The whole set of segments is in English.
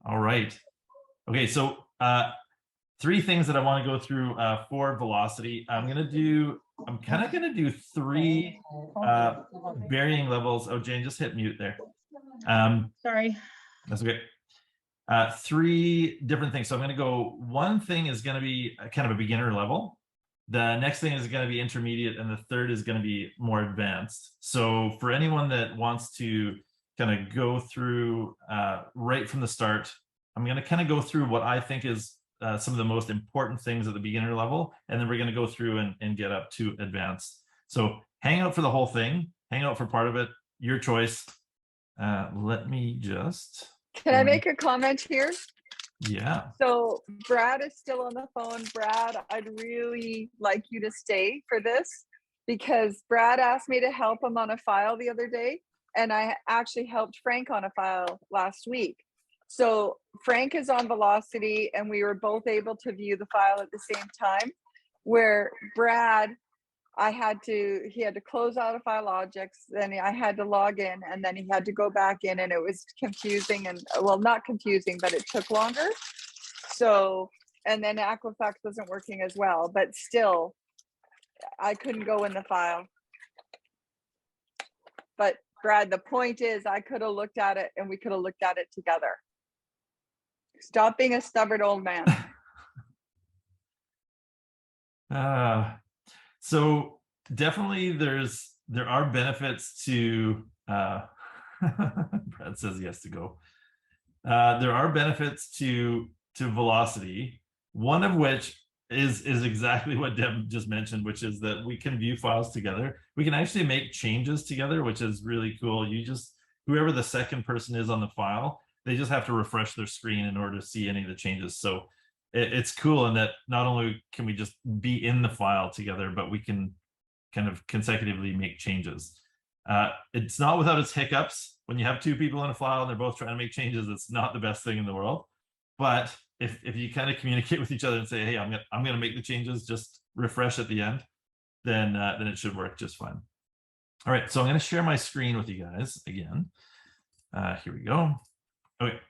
All right. Okay, so three things that I want to go through for velocity. I'm kind of gonna do three varying levels. Oh, Jane, just hit mute there. Sorry. That's okay. Three different things. So I'm going to go, one thing is going to be kind of a beginner level. The next thing is going to be intermediate, and the third is going to be more advanced. So for anyone that wants to kind of go through right from the start, I'm going to kind of go through what I think is some of the most important things at the beginner level, and then we're going to go through and get up to advanced. So hang out for the whole thing, hang out for part of it, your choice. Let me just... Can I make a comment here? Yeah. So Brad is still on the phone. Brad, I'd really like you to stay for this, because Brad asked me to help him on a file the other day, and I actually helped Frank on a file last week. So Frank is on velocity, and we were both able to view the file at the same time, where Brad, he had to close out of file objects, then I had to log in, and then he had to go back in, and it was confusing, and well, not confusing, but it took longer. So, and then Equifax wasn't working as well, but still I couldn't go in the file. But Brad, the point is I could have looked at it, and we could have looked at it together. Stop being a stubborn old man. So definitely there are benefits to Brad says yes to go. There are benefits to velocity, one of which is exactly what Deb just mentioned, which is that we can view files together. We can actually make changes together, which is really cool. Whoever the second person is on the file, they just have to refresh their screen in order to see any of the changes. So it's cool in that not only can we just be in the file together, but we can kind of consecutively make changes. It's not without its hiccups. When you have two people in a file and they're both trying to make changes, it's not the best thing in the world. But if you kind of communicate with each other and say, hey, I'm gonna make the changes, just refresh at the end, then it should work just fine. All right, so I'm gonna share my screen with you guys again. Here we go. Okay.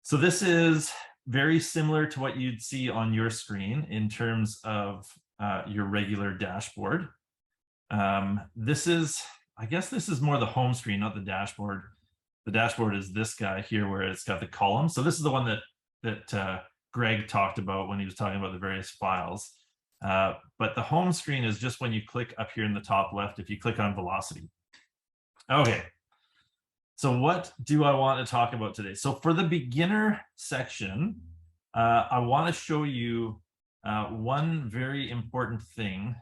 So this is very similar to what you'd see on your screen in terms of your regular dashboard. I guess this is more the home screen, not the dashboard. The dashboard is this guy here where it's got the columns. So this is the one that Greg talked about when he was talking about the various files. But the home screen is just when you click up here in the top left, if you click on velocity. Okay. So what do I want to talk about today? So for the beginner section, I want to show you one very important thing.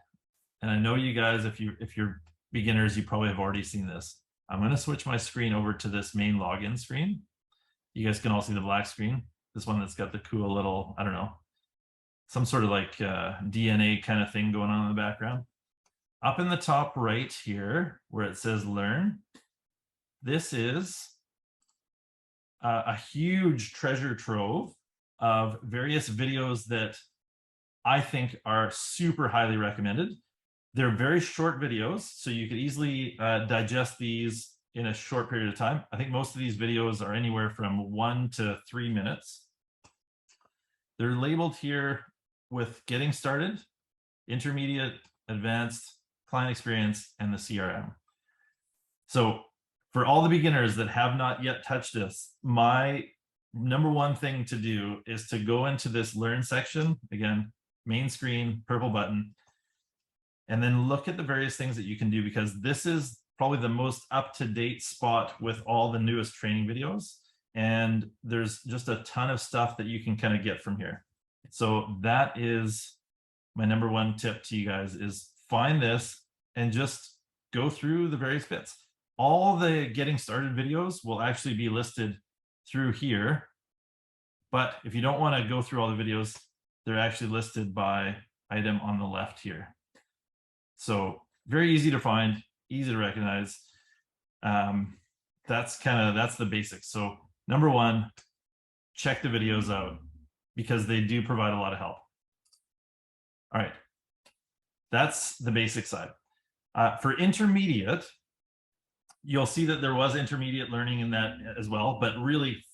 And I know you guys, if you're beginners, you probably have already seen this. I'm going to switch my screen over to this main login screen. You guys can all see the black screen. This one that's got the cool little, I don't know, some sort of like DNA kind of thing going on in the background. Up in the top right here, where it says Learn, this is a huge treasure trove of various videos that I think are super highly recommended. They're very short videos, so you could easily digest these in a short period of time. I think most of these videos are anywhere from 1 to 3 minutes. They're labeled here with Getting Started, Intermediate, Advanced, Client Experience, and the CRM. So for all the beginners that have not yet touched this, my number one thing to do is to go into this Learn section, again, main screen, purple button, and then look at the various things that you can do, because this is probably the most up-to-date spot with all the newest training videos. And there's just a ton of stuff that you can kind of get from here. So that is my number one tip to you guys, is find this and just go through the various bits. All the getting started videos will actually be listed through here. But if you don't want to go through all the videos, they're actually listed by item on the left here. So very easy to find, easy to recognize. That's the basics. So number one, check the videos out, because they do provide a lot of help. All right, that's the basic side. For intermediate, you'll see that there was intermediate learning in that as well, but really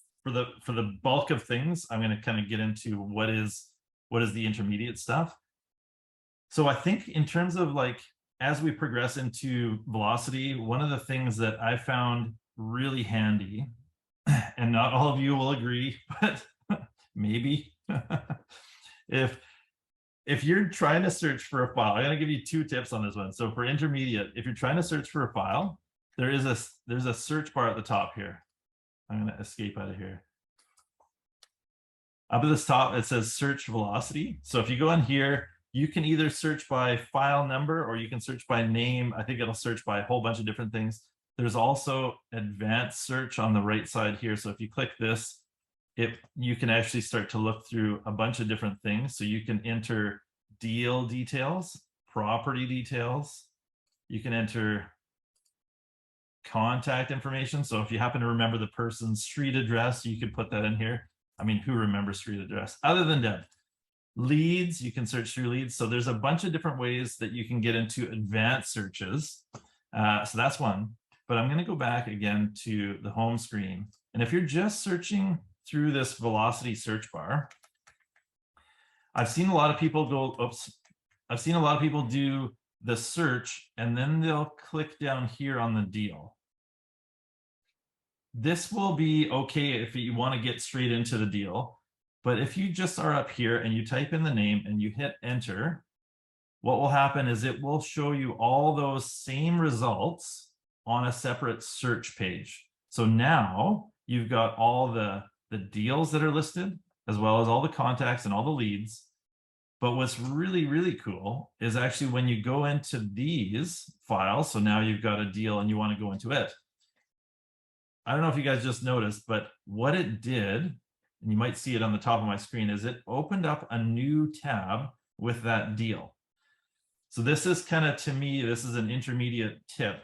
for the bulk of things, I'm going to kind of get into what is the intermediate stuff. So I think in terms of like, as we progress into velocity, one of the things that I found really handy, and not all of you will agree, but maybe if you're trying to search for a file, I'm going to give you 2 tips on this one. So for intermediate, if you're trying to search for a file, there's a search bar at the top here. I'm going to escape out of here. Up at the top, it says search velocity. So if you go in here, you can either search by file number or you can search by name. I think it'll search by a whole bunch of different things. There's also advanced search on the right side here. So if you click this, you can actually start to look through a bunch of different things. So you can enter deal details, property details. You can enter contact information. So if you happen to remember the person's street address, you could put that in here. I mean, who remembers street address other than Deb? Leads, you can search through leads. So there's a bunch of different ways that you can get into advanced searches. So that's one. But I'm going to go back again to the home screen. And if you're just searching through this velocity search bar, I've seen a lot of people I've seen a lot of people do the search and then they'll click down here on the deal. This will be okay if you want to get straight into the deal. But if you just are up here and you type in the name and you hit enter, what will happen is it will show you all those same results on a separate search page. So now you've got all the deals that are listed, as well as all the contacts and all the leads. But what's really, really cool is actually when you go into these files, so now you've got a deal and you want to go into it. I don't know if you guys just noticed, but what it did, and you might see it on the top of my screen, is it opened up a new tab with that deal. So this is kind of, to me, this is an intermediate tip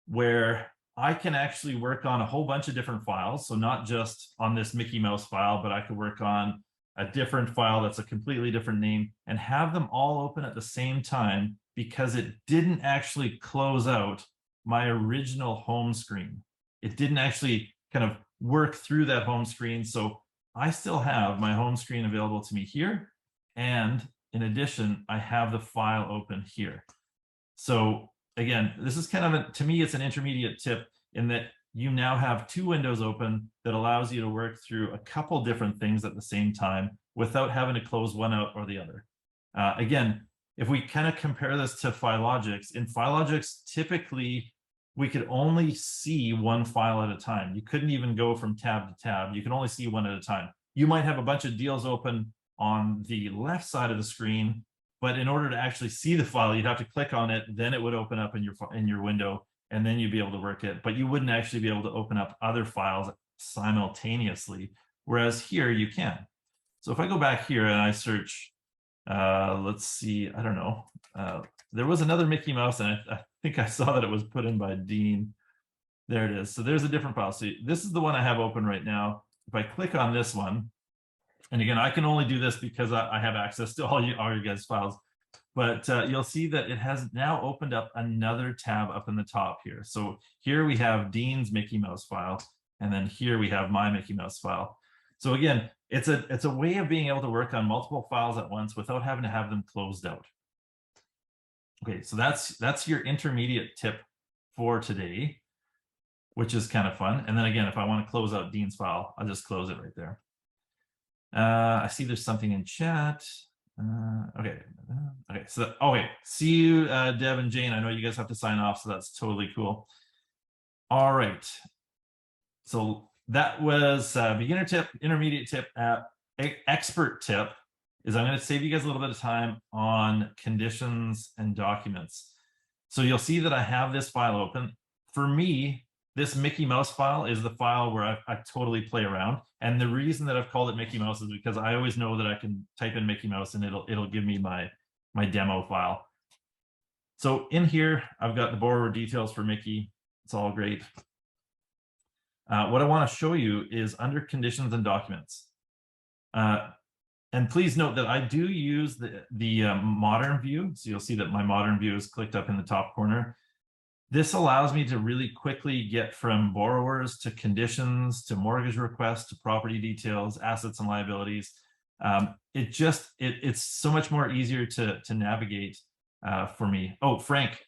where I can actually work on a whole bunch of different files. So not just on this Mickey Mouse file, but I could work on a different file that's a completely different name and have them all open at the same time because it didn't actually close out my original home screen. It didn't actually kind of work through that home screen. So I still have my home screen available to me here. And in addition, I have the file open here. So again, this is kind of, to me, it's an intermediate tip in that you now have 2 windows open that allows you to work through a couple different things at the same time without having to close one out or the other. Again, if we kind of compare this to Filogix, in Filogix, typically we could only see one file at a time. You couldn't even go from tab to tab. You can only see one at a time. You might have a bunch of deals open on the left side of the screen, but in order to actually see the file, you'd have to click on it, then it would open up in your window, and then you'd be able to work it. But you wouldn't actually be able to open up other files simultaneously, whereas here you can. So if I go back here and I search, let's see, I don't know, there was another Mickey Mouse, and I think I saw that it was put in by Dean. There it is. So there's a different file. So this is the one I have open right now. If I click on this one, and again, I can only do this because I have access to all your guys' files, but you'll see that it has now opened up another tab up in the top here. So here we have Dean's Mickey Mouse file, and then here we have my Mickey Mouse file. So again, it's a way of being able to work on multiple files at once without having to have them closed out. Okay, so that's your intermediate tip for today, which is kind of fun. And then again, if I want to close out Dean's file, I'll just close it right there. I see there's something in chat. Okay. So okay, see you, Deb and Jane. I know you guys have to sign off, so that's totally cool. All right. So that was beginner tip, intermediate tip. Expert tip is I'm going to save you guys a little bit of time on conditions and documents. So you'll see that I have this file open. For me, this Mickey Mouse file is the file where I totally play around. And the reason that I've called it Mickey Mouse is because I always know that I can type in Mickey Mouse and it'll give me my demo file. So in here, I've got the borrower details for Mickey. It's all great. What I want to show you is under conditions and documents. And please note that I do use the modern view. So you'll see that my modern view is clicked up in the top corner. This allows me to really quickly get from borrowers to conditions, to mortgage requests, to property details, assets and liabilities. It's so much more easier to navigate for me. Oh, Frank's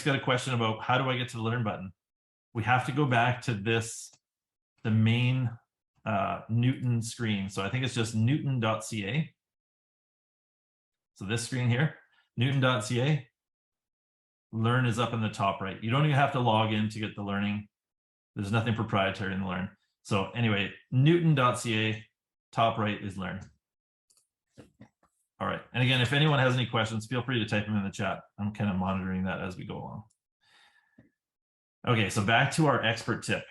got a question about how do I get to the learn button? We have to go back to the main Newton screen. So I think it's just newton.ca. So this screen here, newton.ca. Learn is up in the top right. You don't even have to log in to get the learning. There's nothing proprietary in the learn. So anyway, newton.ca, top right is learn. All right. And again, if anyone has any questions, feel free to type them in the chat. I'm kind of monitoring that as we go along. Okay, so back to our expert tip.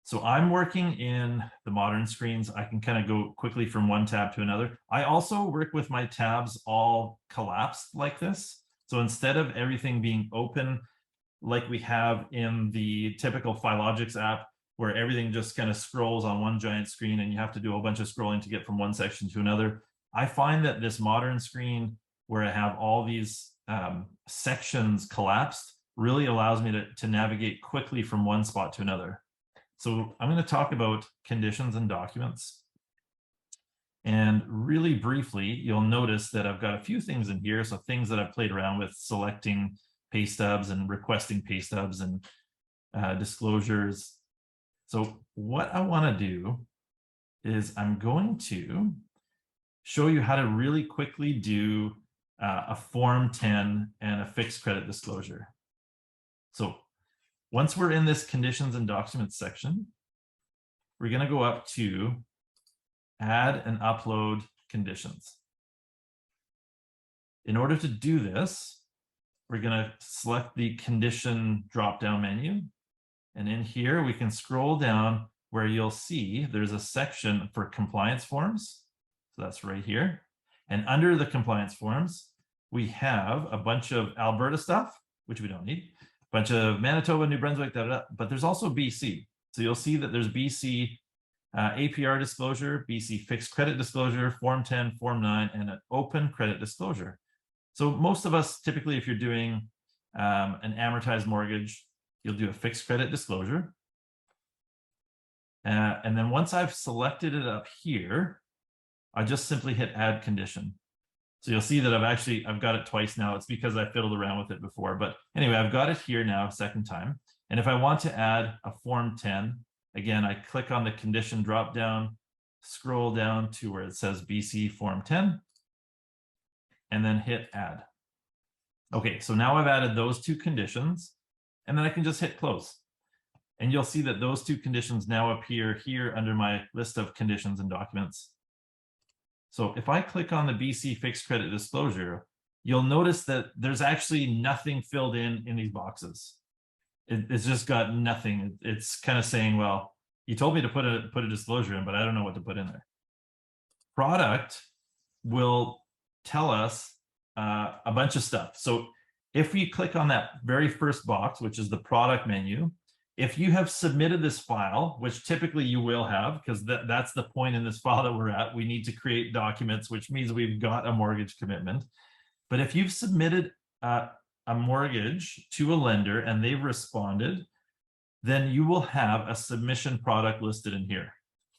So I'm working in the modern screens. I can kind of go quickly from one tab to another. I also work with my tabs all collapsed like this. So instead of everything being open like we have in the typical Philogix app, where everything just kind of scrolls on one giant screen and you have to do a whole bunch of scrolling to get from one section to another, I find that this modern screen where I have all these sections collapsed really allows me to navigate quickly from one spot to another. So I'm going to talk about conditions and documents. And really briefly, you'll notice that I've got a few things in here. So things that I've played around with, selecting pay stubs and requesting pay stubs and disclosures. So what I want to do is I'm going to show you how to really quickly do a Form 10 and a fixed credit disclosure. So once we're in this conditions and documents section, we're going to go up to add and upload conditions. In order to do this, we're going to select the condition drop-down menu. And in here, we can scroll down where you'll see there's a section for compliance forms. So that's right here. And under the compliance forms, we have a bunch of Alberta stuff, which we don't need, a bunch of Manitoba, New Brunswick, but there's also BC. So you'll see that there's BC APR disclosure, BC fixed credit disclosure, Form 10, Form 9, and an open credit disclosure. So most of us, typically, if you're doing an amortized mortgage, you'll do a fixed credit disclosure. And then once I've selected it up here, I just simply hit add condition. So you'll see that I've got it twice now. It's because I fiddled around with it before. But anyway, I've got it here now, second time. And if I want to add a Form 10, again, I click on the condition drop down, scroll down to where it says BC Form 10, and then hit add. Okay, so now I've added those two conditions, and then I can just hit close. And you'll see that those two conditions now appear here under my list of conditions and documents. So if I click on the BC fixed credit disclosure, you'll notice that there's actually nothing filled in these boxes. It's just got nothing. It's kind of saying, well, you told me to put a disclosure in, but I don't know what to put in there. Product will tell us a bunch of stuff. So if we click on that very first box, which is the product menu, if you have submitted this file, which typically you will have, because that's the point in this file that we're at, we need to create documents, which means we've got a mortgage commitment. But if you've submitted a mortgage to a lender and they've responded, then you will have a submission product listed in here.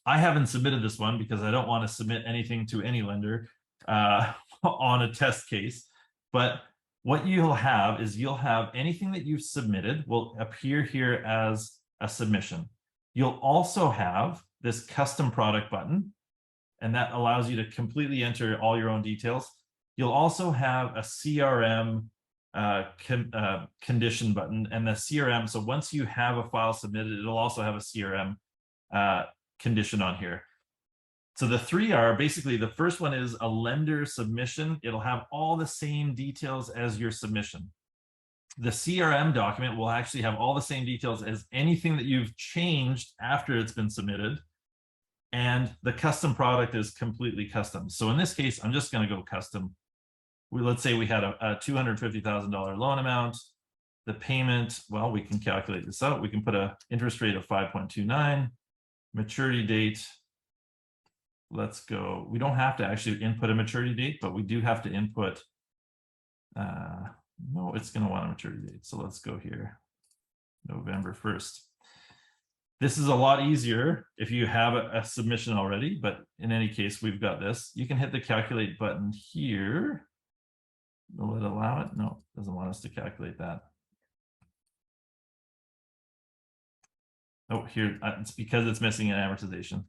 I haven't submitted this one because I don't want to submit anything to any lender on a test case. But what you'll have is you'll have anything that you've submitted will appear here as a submission. You'll also have this custom product button, and that allows you to completely enter all your own details. You'll also have a CRM condition button, and the CRM. So once you have a file submitted, it'll also have a CRM condition on here. So the three are basically, the first one is a lender submission. It'll have all the same details as your submission. The CRM document will actually have all the same details as anything that you've changed after it's been submitted. And the custom product is completely custom. So in this case, I'm just going to go custom. Let's say we had a $250,000 loan amount. The payment, well, we can calculate this out. We can put an interest rate of 5.29, maturity date. Let's go. We don't have to actually input a maturity date, but we do have to input No, it's going to want a maturity date. So let's go here. November 1st. This is a lot easier if you have a submission already, but in any case, we've got this. You can hit the calculate button here. Will it allow it? No, it doesn't want us to calculate that. Oh, here, it's because it's missing an amortization.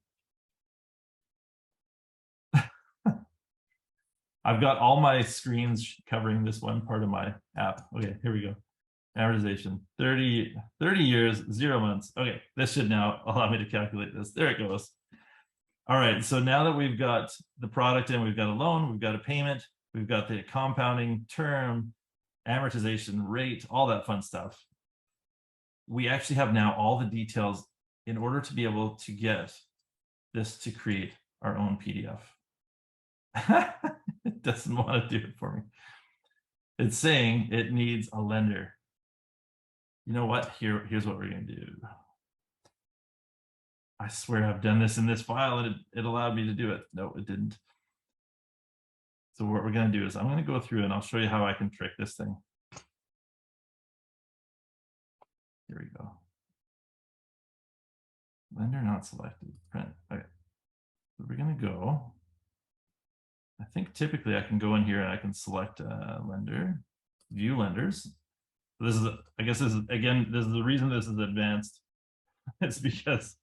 I've got all my screens covering this one part of my app. Okay, here we go. Amortization, 30 years, 0 months. Okay, this should now allow me to calculate this. There it goes. All right, so now that we've got the product in, we've got a loan, we've got a payment, we've got the compounding term, amortization rate, all that fun stuff. We actually have now all the details in order to be able to get this to create our own PDF. It doesn't want to do it for me. It's saying it needs a lender. You know what? Here's what we're going to do. I swear I've done this in this file and it allowed me to do it. No, it didn't. So what we're going to do is I'm going to go through and I'll show you how I can trick this thing. Here we go. Lender not selected. Print. Okay. So we're going to go. I think typically I can go in here and I can select a lender, view lenders. This is, I guess this is, again, this is the reason this is advanced. It's because,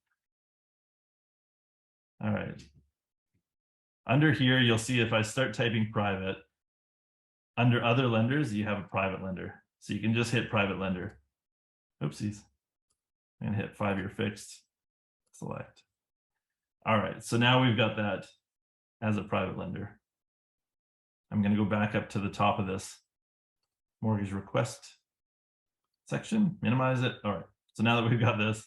all right. Under here, you'll see if I start typing private, under other lenders, you have a private lender. So you can just hit private lender. Oopsies. I'm gonna hit 5-year fixed, select. All right, so now we've got that as a private lender. I'm gonna go back up to the top of this mortgage request section, minimize it. All right, so now that we've got this,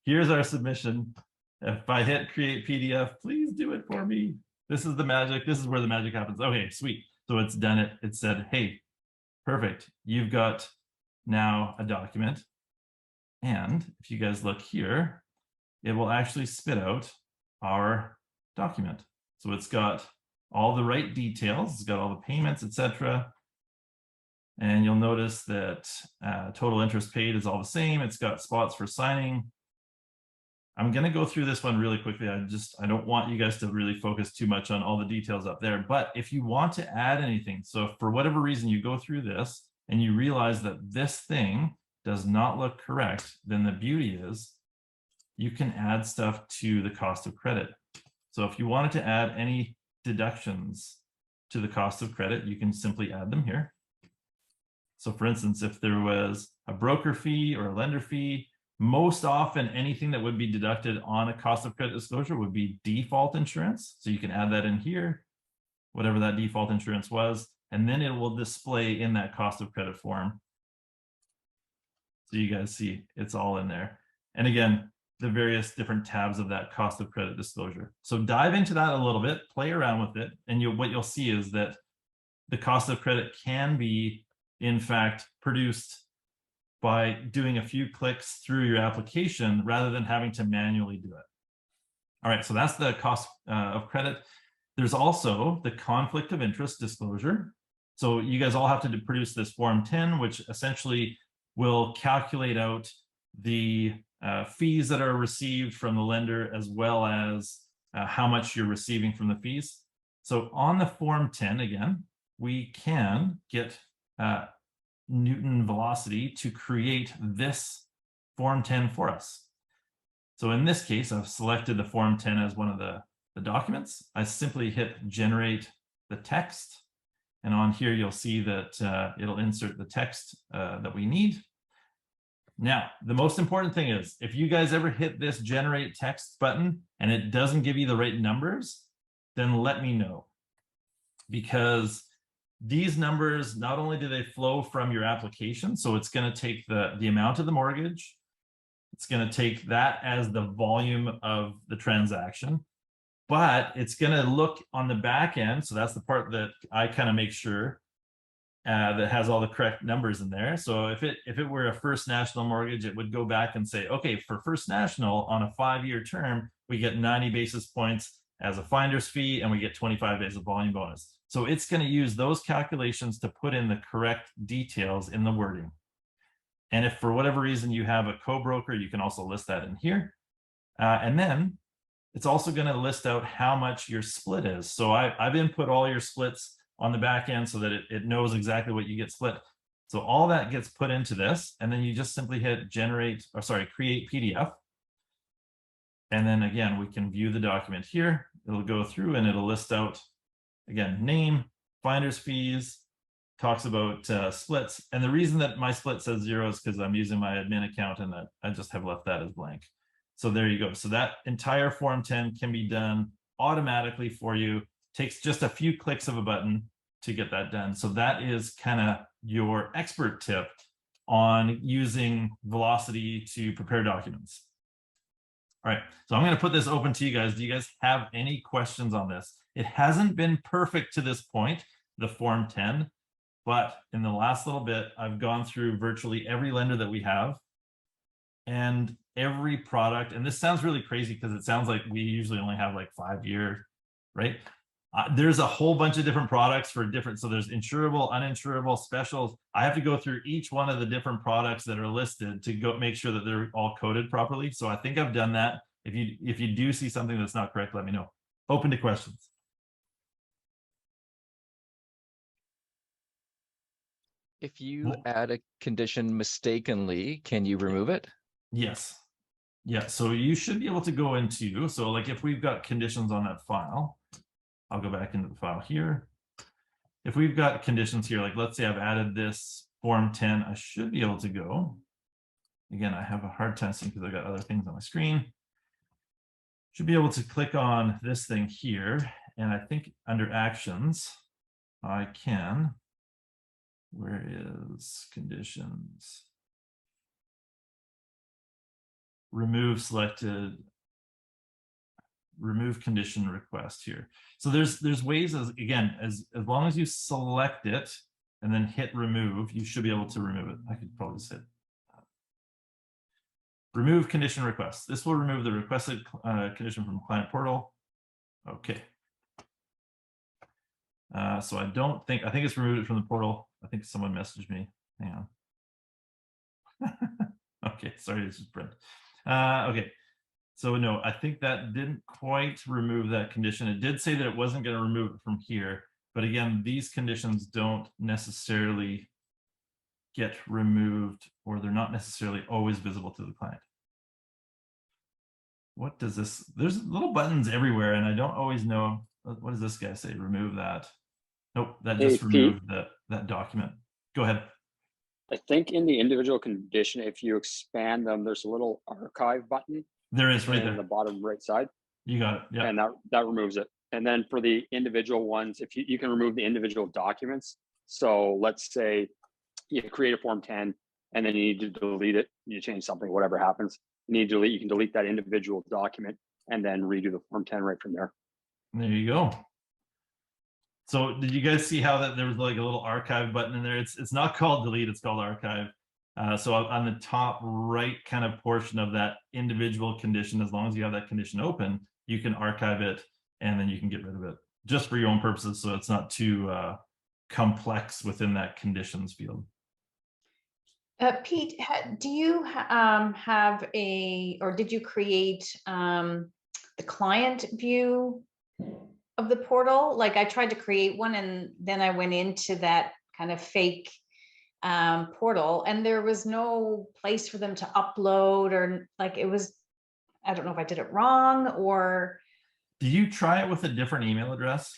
here's our submission. If I hit create PDF, please do it for me. This is the magic. This is where the magic happens. Okay, sweet. So it's done it. It said, hey, perfect. You've got now a document. And if you guys look here, it will actually spit out our document. So it's got all the right details. It's got all the payments, etc. And you'll notice that total interest paid is all the same. It's got spots for signing. I'm going to go through this one really quickly. I don't want you guys to really focus too much on all the details up there. But if you want to add anything, so if for whatever reason you go through this and you realize that this thing does not look correct, then the beauty is you can add stuff to the cost of credit. So if you wanted to add any deductions to the cost of credit, you can simply add them here. So for instance, if there was a broker fee or a lender fee, most often anything that would be deducted on a cost of credit disclosure would be default insurance. So you can add that in here, whatever that default insurance was, and then it will display in that cost of credit form. So you guys see it's all in there. And again, the various different tabs of that cost of credit disclosure. So dive into that a little bit, play around with it, and what you'll see is that the cost of credit can be, in fact, produced by doing a few clicks through your application rather than having to manually do it. All right, so that's the cost of credit. There's also the conflict of interest disclosure. So you guys all have to produce this Form 10, which essentially will calculate out the fees that are received from the lender as well as how much you're receiving from the fees. So on the Form 10, again, we can get Newton velocity to create this Form 10 for us. So in this case, I've selected the Form 10 as one of the documents. I simply hit generate the text. And on here, you'll see that it'll insert the text that we need. Now, the most important thing is if you guys ever hit this generate text button and it doesn't give you the right numbers, then let me know. Because these numbers, not only do they flow from your application, so it's going to take the amount of the mortgage, it's going to take that as the volume of the transaction, but it's going to look on the back end. So that's the part that I kind of make sure that has all the correct numbers in there. So if it were a First National mortgage, it would go back and say, okay, for First National on a 5-year term, we get 90 basis points as a finder's fee, and we get 25 days of volume bonus. So it's going to use those calculations to put in the correct details in the wording. And if for whatever reason you have a co-broker, you can also list that in here. And then it's also going to list out how much your split is. So I've input all your splits on the back end so that it knows exactly what you get split. So all that gets put into this, and then you just simply hit create PDF. And then again, we can view the document here. It'll go through and it'll list out, again, name, finder's fees, talks about splits. And the reason that my split says 0 is because I'm using my admin account and that I just have left that as blank. So there you go. So that entire Form 10 can be done automatically for you. Takes just a few clicks of a button to get that done. So that is kind of your expert tip on using Velocity to prepare documents. All right, so I'm going to put this open to you guys. Do you guys have any questions on this? It hasn't been perfect to this point, the Form 10, but in the last little bit, I've gone through virtually every lender that we have and every product. And this sounds really crazy because it sounds like we usually only have like 5-year, right? There's a whole bunch of different products for different, so there's insurable, uninsurable, specials. I have to go through each one of the different products that are listed to go make sure that they're all coded properly. So I think I've done that. If you do see something that's not correct, let me know. Open to questions. If you add a condition mistakenly, can you remove it? Yes. Yeah, so you should be able to go into, so like if we've got conditions on that file, I'll go back into the file here. If we've got conditions here, like let's say I've added this Form 10, I should be able to go. Again, I have a hard time seeing because I got other things on my screen. Should be able to click on this thing here. And I think under actions, I can, where is conditions? Remove selected, remove condition request here. So there's ways, as long as you select it and then hit remove, you should be able to remove it. I could probably just hit remove condition request. This will remove the requested condition from client portal. Okay. So I think it's removed it from the portal. I think someone messaged me. Hang on. Okay, sorry, this is Brent. Okay. So no, I think that didn't quite remove that condition. It did say that it wasn't going to remove it from here. But again, these conditions don't necessarily get removed, or they're not necessarily always visible to the client. What does this, there's little buttons everywhere and I don't always know, what does this guy say? Remove that. Nope, that just removed that document. Go ahead. I think in the individual condition, if you expand them, there's a little archive button. There is right there. On the bottom right side. You got it. Yeah. And that removes it. And then for the individual ones, if you can remove the individual documents. So let's say you create a Form 10 and then you need to delete it. You change something, whatever happens. You can delete that individual document and then redo the Form 10 right from there. There you go. So did you guys see how that there was like a little archive button in there? It's not called delete, it's called archive. So on the top right kind of portion of that individual condition, as long as you have that condition open, you can archive it and then you can get rid of it just for your own purposes. So it's not too complex within that conditions field. Pete, do you have or did you create the client view of the portal? Like I tried to create one and then I went into that kind of fake portal and there was no place for them to upload, or like it was, I don't know if I did it wrong or. Did you try it with a different email address?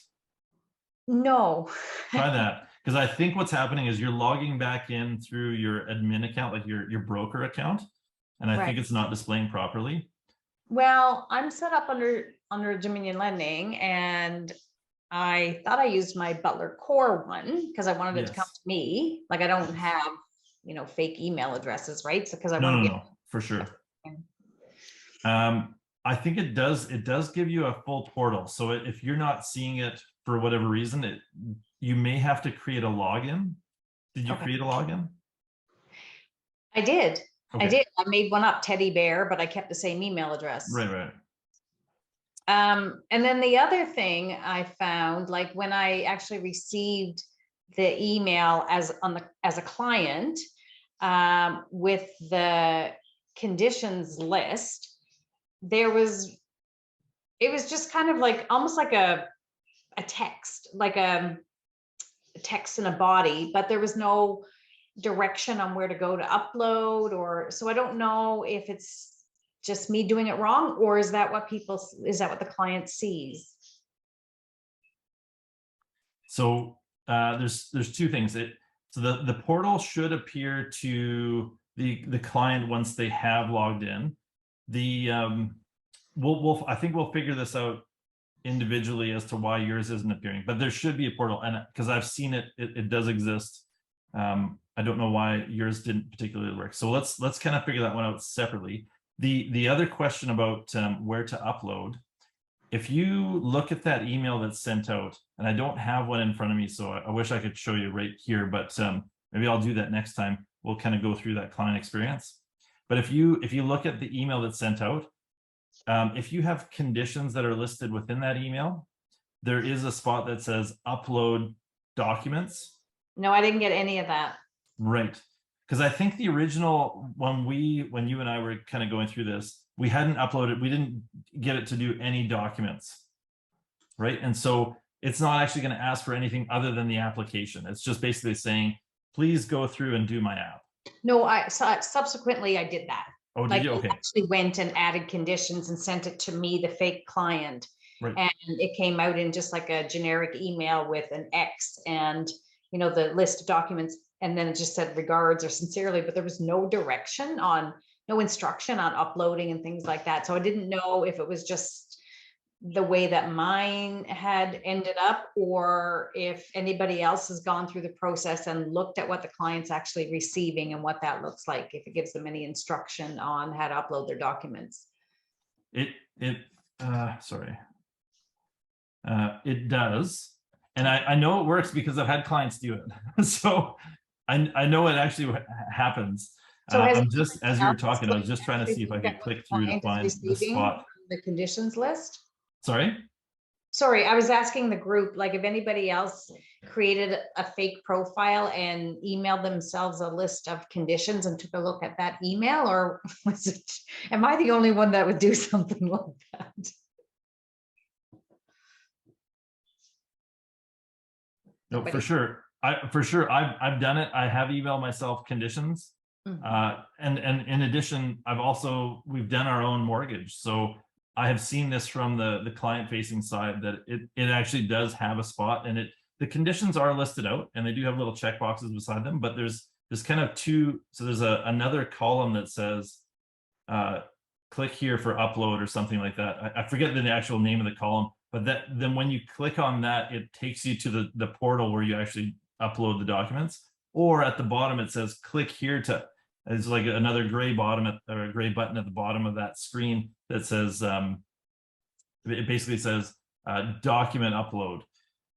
No. Try that, because I think what's happening is you're logging back in through your admin account, like your broker account, and I think it's not displaying properly. Well, I'm set up under Dominion Lending, and I thought I used my Butler Core one because I wanted it to come to me. Like I don't have, fake email addresses, right? So because I want to No, for sure. I think it does give you a full portal. So if you're not seeing it for whatever reason, you may have to create a login. Did you create a login? I did. Okay. I did. I made one up, Teddy Bear, but I kept the same email address. Right. And then the other thing I found, like when I actually received the email as a client, with the conditions list, it was just kind of like almost like a text, like a text in a body, but there was no direction on where to go to upload, or so I don't know if it's just me doing it wrong, or is that what the client sees? So there's two things. So the portal should appear to the client once they have logged in. I think we'll figure this out individually as to why yours isn't appearing, but there should be a portal, and because I've seen it does exist. I don't know why yours didn't particularly work. So let's kind of figure that one out separately. The other question about where to upload, if you look at that email that's sent out, and I don't have one in front of me, so I wish I could show you right here, but maybe I'll do that next time. We'll kind of go through that client experience. But if you look at the email that's sent out, if you have conditions that are listed within that email, there is a spot that says upload documents. No, I didn't get any of that. Right. Because I think the original, when you and I were kind of going through this, we hadn't uploaded, we didn't get it to do any documents. Right. And so it's not actually going to ask for anything other than the application. It's just basically saying, please go through and do my app. No, subsequently I did that. Oh, did Like you? Okay. I actually went and added conditions and sent it to me, the fake client. Right. And it came out in just like a generic email with an X and, you know, the list of documents. And then it just said regards or sincerely, but there was no direction on, no instruction on uploading and things like that. So I didn't know if it was just the way that mine had ended up, or if anybody else has gone through the process and looked at what the client's actually receiving and what that looks like, if it gives them any instruction on how to upload their documents. It does. And I know it works because I've had clients do it. So I know it actually happens. So I'm just, as you were talking, I was just trying to see if I could click through to find the spot. The conditions list. Sorry, I was asking the group, like if anybody else created a fake profile and emailed themselves a list of conditions and took a look at that email, or was it, am I the only one that would do something like that? no, for sure. I've done it. I have emailed myself conditions. Mhm. And in addition, we've done our own mortgage. So I have seen this from the client facing side that it actually does have a spot, and the conditions are listed out and they do have little check boxes beside them, but there's kind of two. So there's another column that says, click here for upload or something like that. I forget the actual name of the column, but then when you click on that, it takes you to the portal where you actually upload the documents. Or at the bottom, it says click here to, it's like another gray button at the bottom of that screen that says, it basically says document upload.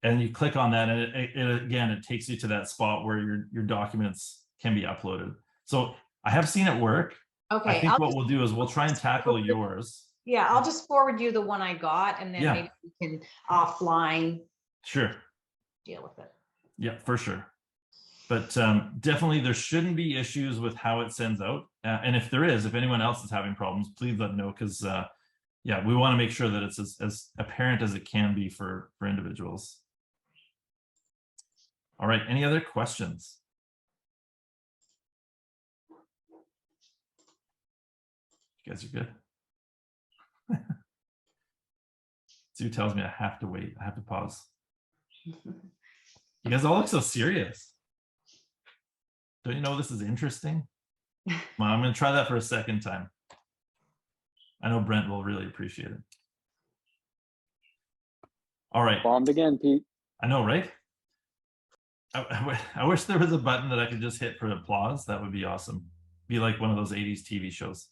And you click on that, and it takes you to that spot where your documents can be uploaded. So I have seen it work. Okay. I think what we'll do is we'll try and tackle yours. Yeah, I'll just forward you the one I got, and then maybe we can offline. Sure. Deal with it. Yeah, for sure. But definitely there shouldn't be issues with how it sends out. And if anyone else is having problems, please let me know, because we want to make sure that it's as apparent as it can be for individuals. All right, any other questions? You guys are good. Sue tells me I have to wait. I have to pause. You guys all look so serious. Don't you know this is interesting? Come on, I'm going to try that for a second time. I know Brent will really appreciate it. All right. Bombed again, Pete. I know, right? I wish there was a button that I could just hit for applause. That would be awesome. Be like one of those 80s TV shows.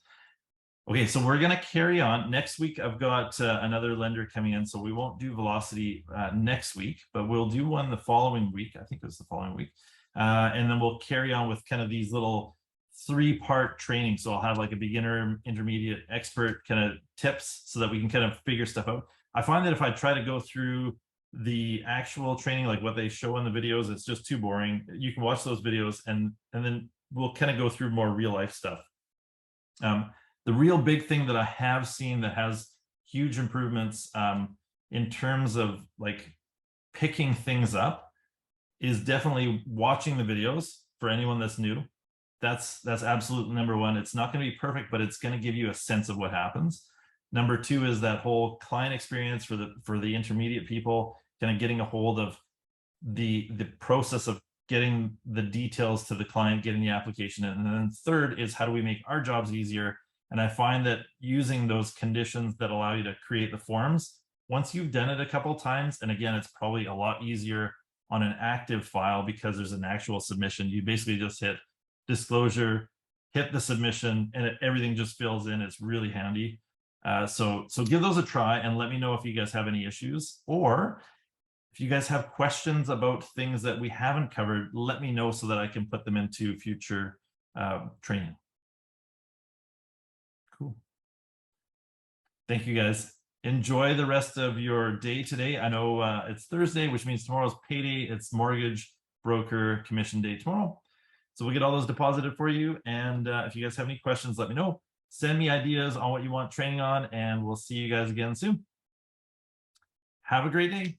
Okay, so we're going to carry on. Next week, I've got another lender coming in, so we won't do velocity next week, but we'll do one the following week. I think it was the following week. And then we'll carry on with kind of these little 3-part training. So I'll have like a beginner, intermediate, expert kind of tips so that we can kind of figure stuff out. I find that if I try to go through the actual training, like what they show in the videos, it's just too boring. You can watch those videos and then we'll kind of go through more real life stuff. The real big thing that I have seen that has huge improvements in terms of like picking things up is definitely watching the videos for anyone that's new. That's absolutely number one. It's not going to be perfect, but it's going to give you a sense of what happens. Number two is that whole client experience for the intermediate people, kind of getting a hold of the process of getting the details to the client, getting the application in. And then third is how do we make our jobs easier? And I find that using those conditions that allow you to create the forms, once you've done it a couple of times, and again, it's probably a lot easier on an active file because there's an actual submission. You basically just hit disclosure, hit the submission, and everything just fills in. It's really handy. So give those a try and let me know if you guys have any issues, or if you guys have questions about things that we haven't covered, let me know so that I can put them into future training. Cool. Thank you guys. Enjoy the rest of your day today. I know it's Thursday, which means tomorrow's payday. It's mortgage broker commission day tomorrow. So we'll get all those deposited for you. And if you guys have any questions, let me know. Send me ideas on what you want training on, and we'll see you guys again soon. Have a great day.